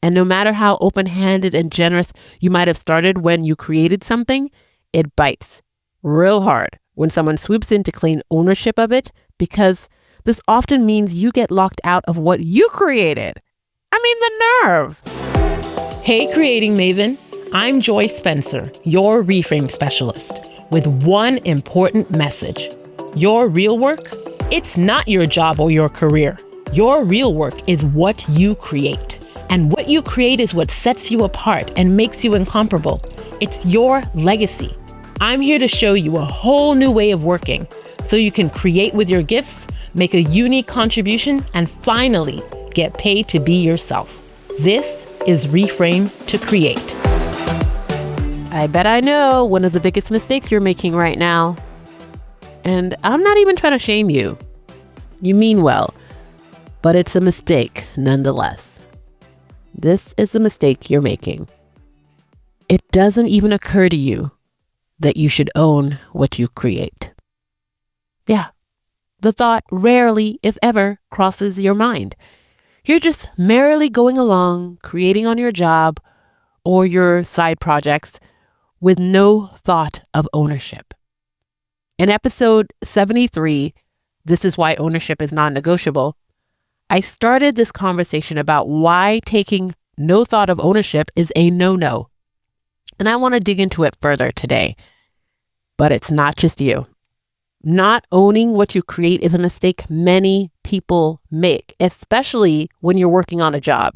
And no matter how open-handed and generous you might have started when you created something, it bites real hard when someone swoops in to claim ownership of it, because this often means you get locked out of what you created. I mean, the nerve. Hey, Creating Maven. I'm Joy Spencer, your reframe specialist, with one important message. Your real work, it's not your job or your career. Your real work is what you create. And what you create is what sets you apart and makes you incomparable. It's your legacy. I'm here to show you a whole new way of working so you can create with your gifts, make a unique contribution, and finally get paid to be yourself. This is Reframe to Create. I bet I know one of the biggest mistakes you're making right now. And I'm not even trying to shame you. You mean well, but it's a mistake nonetheless. This is the mistake you're making. It doesn't even occur to you that you should own what you create. Yeah, the thought rarely, if ever, crosses your mind. You're just merrily going along, creating on your job or your side projects with no thought of ownership. In episode 73, This is Why Ownership is Non-Negotiable, I started this conversation about why taking no thought of ownership is a no-no. And I want to dig into it further today. But it's not just you. Not owning what you create is a mistake many people make, especially when you're working on a job.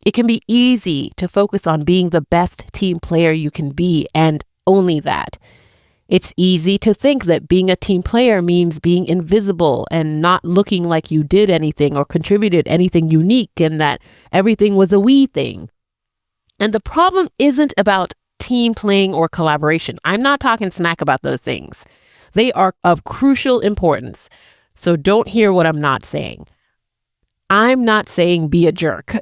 It can be easy to focus on being the best team player you can be, and only that. It's easy to think that being a team player means being invisible and not looking like you did anything or contributed anything unique, and that everything was a we thing. And the problem isn't about team playing or collaboration. I'm not talking smack about those things. They are of crucial importance. So don't hear what I'm not saying. I'm not saying be a jerk.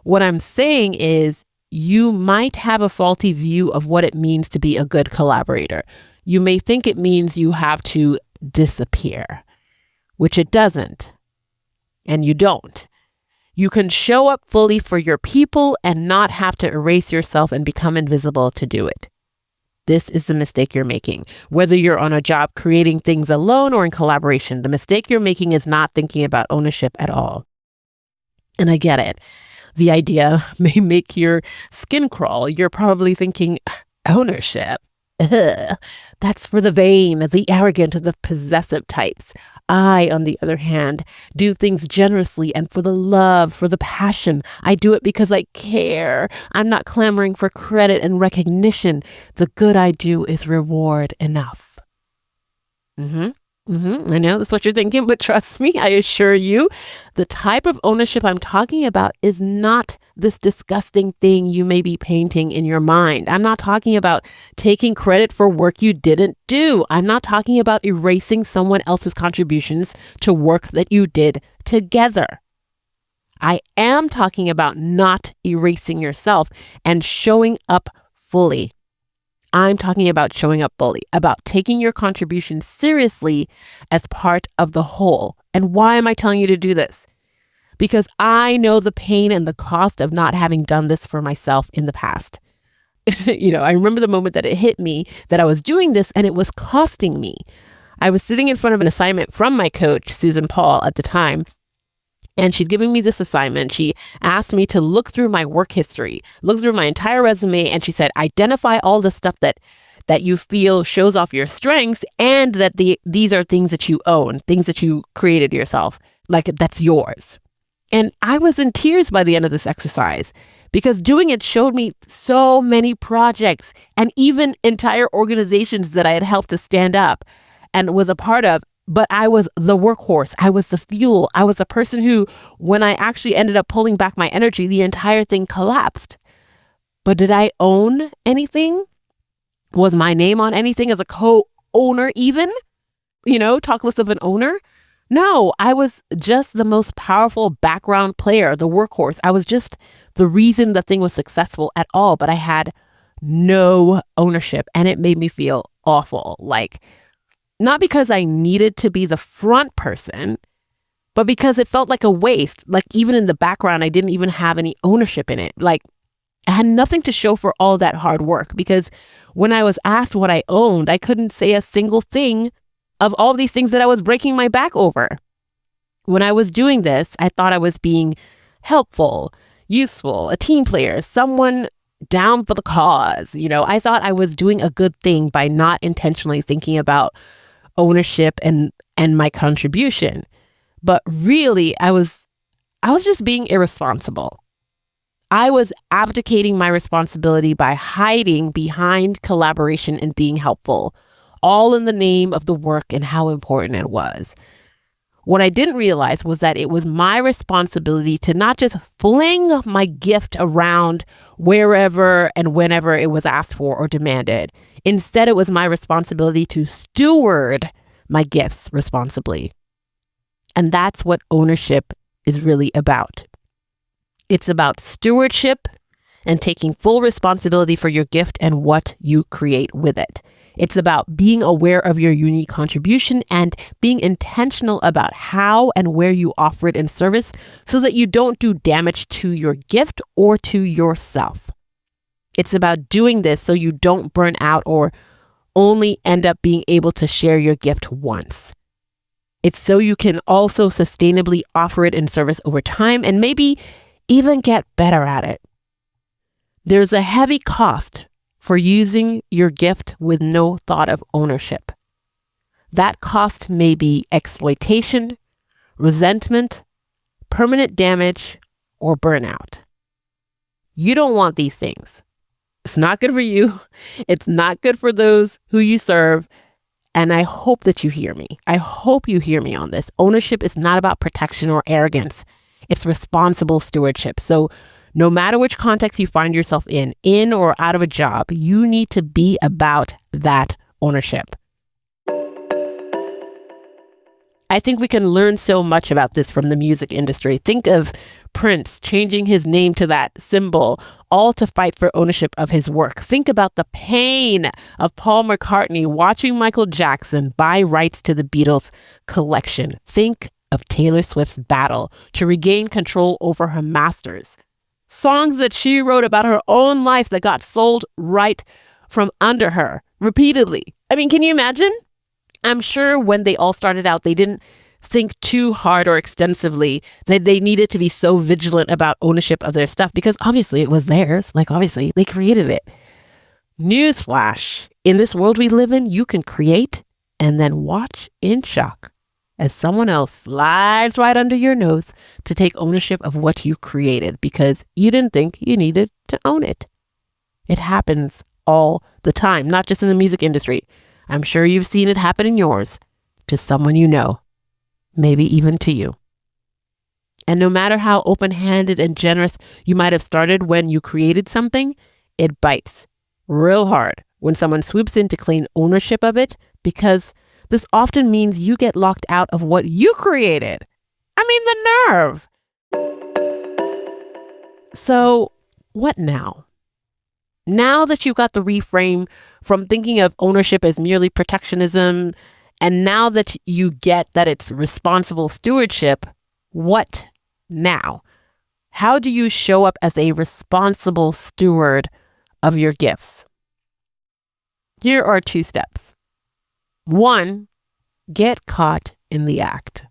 What I'm saying is you might have a faulty view of what it means to be a good collaborator. You may think it means you have to disappear, which it doesn't. And you don't. You can show up fully for your people and not have to erase yourself and become invisible to do it. This is the mistake you're making. Whether you're on a job creating things alone or in collaboration, the mistake you're making is not thinking about ownership at all. And I get it. The idea may make your skin crawl. You're probably thinking, ownership? Ugh. That's for the vain, the arrogant, the possessive types. I, on the other hand, do things generously and for the love, for the passion. I do it because I care. I'm not clamoring for credit and recognition. The good I do is reward enough. I know that's what you're thinking, but trust me, I assure you, the type of ownership I'm talking about is not this disgusting thing you may be painting in your mind. I'm not talking about taking credit for work you didn't do. I'm not talking about erasing someone else's contributions to work that you did together. I am talking about not erasing yourself and showing up fully. I'm talking about showing up fully, about taking your contribution seriously as part of the whole. And why am I telling you to do this? Because I know the pain and the cost of not having done this for myself in the past. I remember the moment that it hit me that I was doing this and it was costing me. I was sitting in front of an assignment from my coach, Susan Paul, at the time. And she'd given me this assignment. She asked me to look through my work history, look through my entire resume. And she said, identify all the stuff that you feel shows off your strengths and that these are things that you own, things that you created yourself, like that's yours. And I was in tears by the end of this exercise because doing it showed me so many projects and even entire organizations that I had helped to stand up and was a part of. But I was the workhorse. I was the fuel. I was the person who, when I actually ended up pulling back my energy, the entire thing collapsed. But did I own anything? Was my name on anything as a co-owner even? Talk less of an owner? No, I was just the most powerful background player, the workhorse. I was just the reason the thing was successful at all, but I had no ownership and it made me feel awful. Not because I needed to be the front person, but because it felt like a waste. Like even in the background, I didn't even have any ownership in it. Like I had nothing to show for all that hard work, because when I was asked what I owned, I couldn't say a single thing of all these things that I was breaking my back over. When I was doing this, I thought I was being helpful, useful, a team player, someone down for the cause. I thought I was doing a good thing by not intentionally thinking about ownership and my contribution. But really, I was just being irresponsible. I was abdicating my responsibility by hiding behind collaboration and being helpful, all in the name of the work and how important it was. What I didn't realize was that it was my responsibility to not just fling my gift around wherever and whenever it was asked for or demanded. Instead, it was my responsibility to steward my gifts responsibly. And that's what ownership is really about. It's about stewardship and taking full responsibility for your gift and what you create with it. It's about being aware of your unique contribution and being intentional about how and where you offer it in service so that you don't do damage to your gift or to yourself. It's about doing this so you don't burn out or only end up being able to share your gift once. It's so you can also sustainably offer it in service over time and maybe even get better at it. There's a heavy cost for using your gift with no thought of ownership. That cost may be exploitation, resentment, permanent damage, or burnout. You don't want these things. It's not good for you. It's not good for those who you serve. And I hope that you hear me. I hope you hear me on this. Ownership is not about protection or arrogance. It's responsible stewardship. So no matter which context you find yourself in or out of a job, you need to be about that ownership. I think we can learn so much about this from the music industry. Think of Prince changing his name to that symbol, all to fight for ownership of his work. Think about the pain of Paul McCartney watching Michael Jackson buy rights to the Beatles collection. Think of Taylor Swift's battle to regain control over her masters. Songs that she wrote about her own life that got sold right from under her repeatedly. I mean, can you imagine? I'm sure when they all started out, they didn't think too hard or extensively that they needed to be so vigilant about ownership of their stuff because obviously it was theirs. Like obviously they created it. Newsflash, in this world we live in, you can create and then watch in shock as someone else slides right under your nose to take ownership of what you created because you didn't think you needed to own it. It happens all the time, not just in the music industry. I'm sure you've seen it happen in yours, to someone you know, maybe even to you. And no matter how open-handed and generous you might have started when you created something, it bites real hard when someone swoops in to claim ownership of it because this often means you get locked out of what you created. I mean, the nerve. So what now? Now that you've got the reframe from thinking of ownership as merely protectionism, and now that you get that it's responsible stewardship, what now? How do you show up as a responsible steward of your gifts? Here are 2 steps. 1, get caught in the act.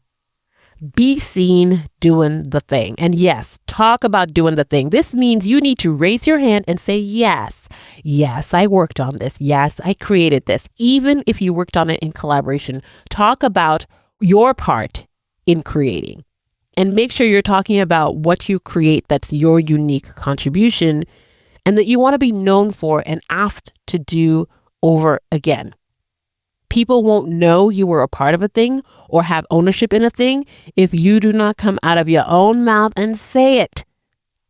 Be seen doing the thing. And yes, talk about doing the thing. This means you need to raise your hand and say, yes, I worked on this. Yes, I created this. Even if you worked on it in collaboration, talk about your part in creating. And make sure you're talking about what you create that's your unique contribution and that you want to be known for and asked to do over again. People won't know you were a part of a thing or have ownership in a thing if you do not come out of your own mouth and say it.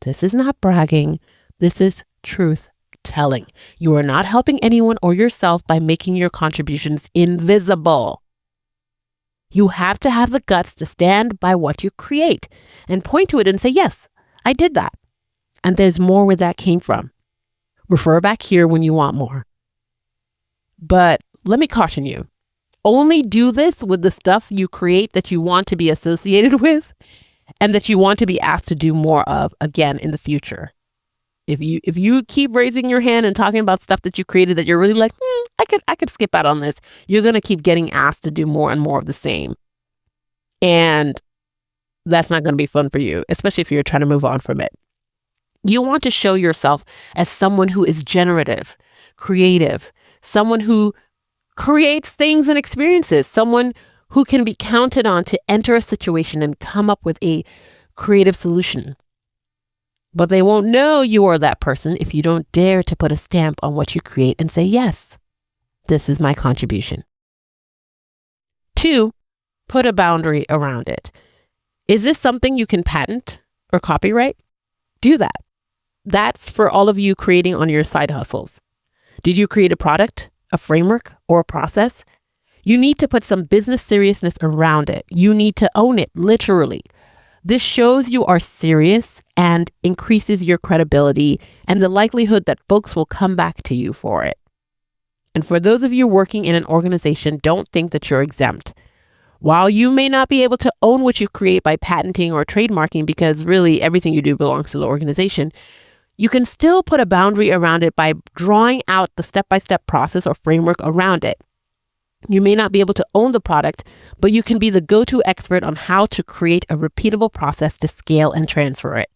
This is not bragging. This is truth telling. You are not helping anyone or yourself by making your contributions invisible. You have to have the guts to stand by what you create and point to it and say, yes, I did that. And there's more where that came from. Refer back here when you want more. But let me caution you. only do this with the stuff you create that you want to be associated with and that you want to be asked to do more of again in the future. If you keep raising your hand and talking about stuff that you created that you're really like, I could skip out on this, you're going to keep getting asked to do more and more of the same. And that's not going to be fun for you, especially if you're trying to move on from it. You want to show yourself as someone who is generative, creative, someone who creates things and experiences, someone who can be counted on to enter a situation and come up with a creative solution. But they won't know you are that person if you don't dare to put a stamp on what you create and say, yes, this is my contribution. 2, put a boundary around it. Is this something you can patent or copyright? Do that. That's for all of you creating on your side hustles. Did you create a product, a framework, or a process? You need to put some business seriousness around it. You need to own it, literally. This shows you are serious and increases your credibility and the likelihood that folks will come back to you for it. And for those of you working in an organization, don't think that you're exempt. While you may not be able to own what you create by patenting or trademarking, because really everything you do belongs to the organization, you can still put a boundary around it by drawing out the step-by-step process or framework around it. You may not be able to own the product, but you can be the go-to expert on how to create a repeatable process to scale and transfer it.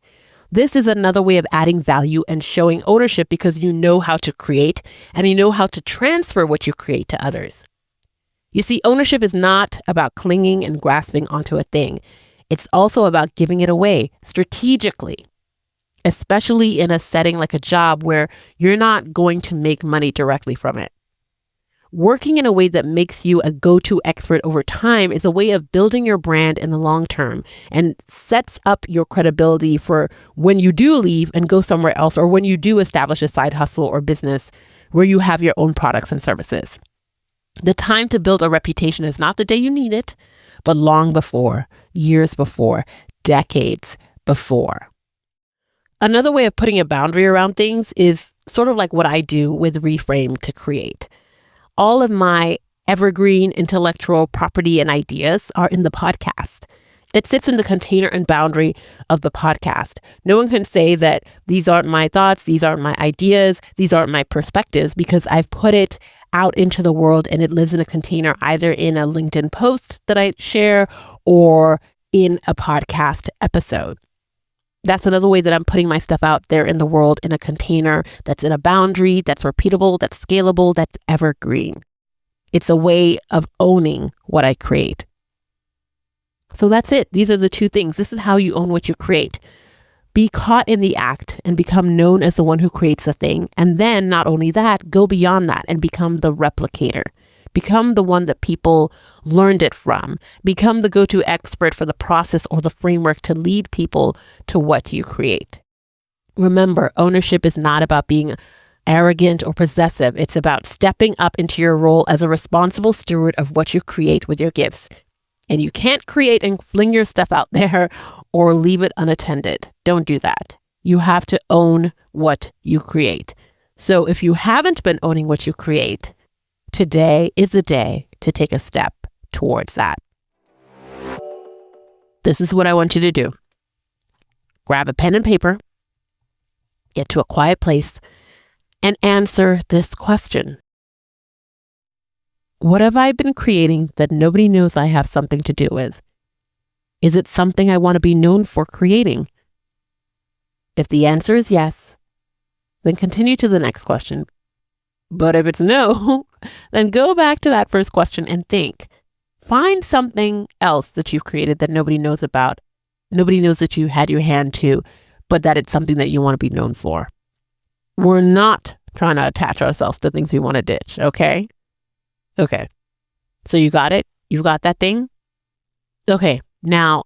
This is another way of adding value and showing ownership because you know how to create and you know how to transfer what you create to others. You see, ownership is not about clinging and grasping onto a thing. It's also about giving it away strategically, especially in a setting like a job where you're not going to make money directly from it. Working in a way that makes you a go-to expert over time is a way of building your brand in the long term and sets up your credibility for when you do leave and go somewhere else, or when you do establish a side hustle or business where you have your own products and services. The time to build a reputation is not the day you need it, but long before, years before, decades before. Another way of putting a boundary around things is sort of like what I do with Reframe to create. All of my evergreen intellectual property and ideas are in the podcast. It sits in the container and boundary of the podcast. No one can say that these aren't my thoughts, these aren't my ideas, these aren't my perspectives, because I've put it out into the world and it lives in a container, either in a LinkedIn post that I share or in a podcast episode. That's another way that I'm putting my stuff out there in the world, in a container that's in a boundary, that's repeatable, that's scalable, that's evergreen. It's a way of owning what I create. So that's it. These are the 2 things. This is how you own what you create. Be caught in the act and become known as the one who creates the thing. And then not only that, go beyond that and become the replicator. Become the one that people learned it from. Become the go-to expert for the process or the framework to lead people to what you create. Remember, ownership is not about being arrogant or possessive. It's about stepping up into your role as a responsible steward of what you create with your gifts. And you can't create and fling your stuff out there or leave it unattended. Don't do that. You have to own what you create. So if you haven't been owning what you create, today is the day to take a step towards that. This is what I want you to do. Grab a pen and paper, get to a quiet place, and answer this question. What have I been creating that nobody knows I have something to do with? Is it something I want to be known for creating? If the answer is yes, then continue to the next question. But if it's no, then go back to that first question and think. Find something else that you've created that nobody knows about. Nobody knows that you had your hand to, but that it's something that you want to be known for. We're not trying to attach ourselves to things we want to ditch, okay? Okay. So you got it? You've got that thing? Okay. Now,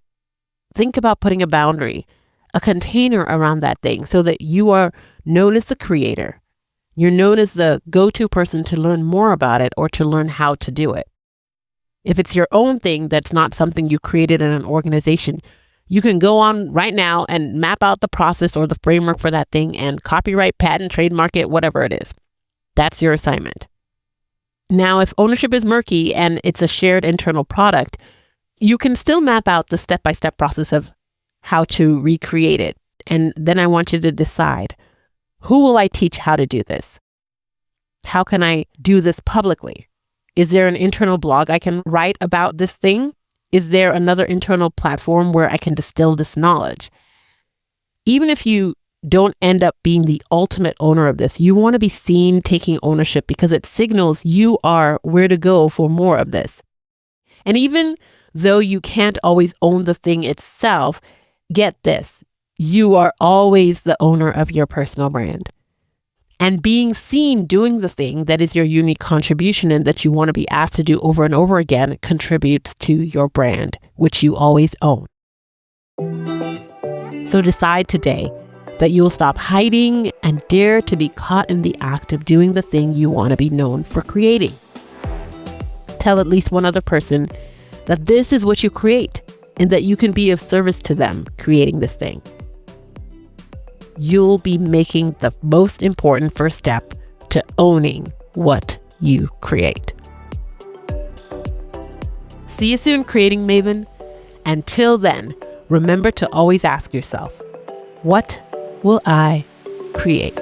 think about putting a boundary, a container around that thing so that you are known as the creator. You're known as the go-to person to learn more about it or to learn how to do it. If it's your own thing that's not something you created in an organization, you can go on right now and map out the process or the framework for that thing and copyright, patent, trademark it, whatever it is. That's your assignment. Now, if ownership is murky and it's a shared internal product, you can still map out the step-by-step process of how to recreate it. And then I want you to decide, who will I teach how to do this? How can I do this publicly? Is there an internal blog I can write about this thing? Is there another internal platform where I can distill this knowledge? Even if you don't end up being the ultimate owner of this, you want to be seen taking ownership because it signals you are where to go for more of this. And even though you can't always own the thing itself, get this, you are always the owner of your personal brand. And being seen doing the thing that is your unique contribution and that you want to be asked to do over and over again contributes to your brand, which you always own. So decide today that you will stop hiding and dare to be caught in the act of doing the thing you want to be known for creating. Tell at least one other person that this is what you create and that you can be of service to them creating this thing. You'll be making the most important first step to owning what you create. See you soon, Creating Maven. Until then, remember to always ask yourself, what will I create?